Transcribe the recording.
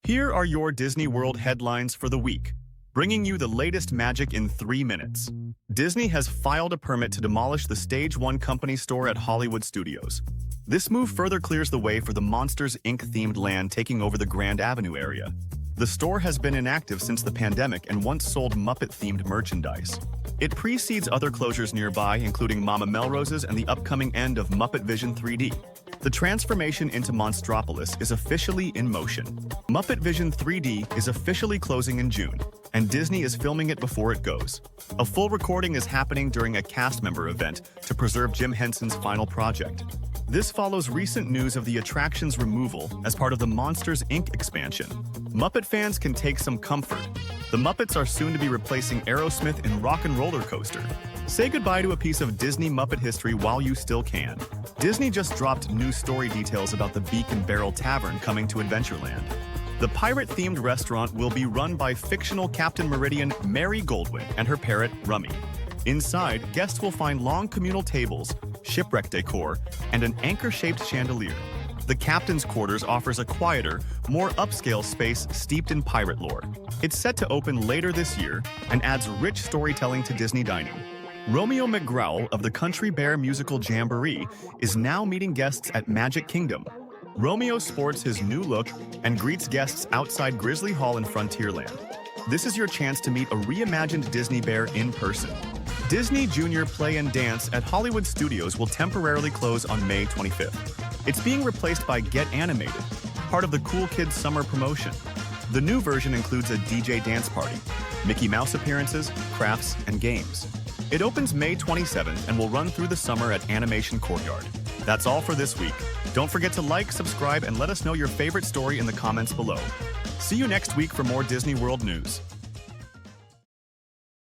Here are your Disney World headlines for the week, bringing you the latest magic in 3 minutes. Disney has filed a permit to demolish the Stage 1 Company Store at Hollywood Studios. This move further clears the way for the Monsters, Inc.-themed land taking over the Grand Avenue area. The store has been inactive since the pandemic and once sold Muppet-themed merchandise. It precedes other closures nearby, including Mama Melrose's and the upcoming end of MuppetVision 3D. The transformation into Monstropolis is officially in motion. MuppetVision 3D is officially closing in June, and Disney is filming it before it goes. A full recording is happening during a cast member event to preserve Jim Henson's final project. This follows recent news of the attraction's removal as part of the Monsters, Inc. expansion. Muppet fans can take some comfort. The Muppets are soon to be replacing Aerosmith in Rock and Roller Coaster. Say goodbye to a piece of Disney Muppet history while you still can. Disney just dropped new story details about the Beak and Barrel Tavern coming to Adventureland. The pirate-themed restaurant will be run by fictional Captain Meridian Mary Goldwyn and her parrot, Rummy. Inside, guests will find long communal tables, shipwreck decor, and an anchor-shaped chandelier. The captain's quarters offers a quieter, more upscale space steeped in pirate lore. It's set to open later this year and adds rich storytelling to Disney dining. Romeo McGrowl of the Country Bear Musical Jamboree is now meeting guests at Magic Kingdom. Romeo sports his new look and greets guests outside Grizzly Hall in Frontierland. This is your chance to meet a reimagined Disney bear in person. Disney Junior Play and Dance at Hollywood Studios will temporarily close on May 25th. It's being replaced by Get Animated, part of the Cool Kids Summer promotion. The new version includes a DJ dance party, Mickey Mouse appearances, crafts, and games. It opens May 27th and will run through the summer at Animation Courtyard. That's all for this week. Don't forget to like, subscribe, and let us know your favorite story in the comments below. See you next week for more Disney World news.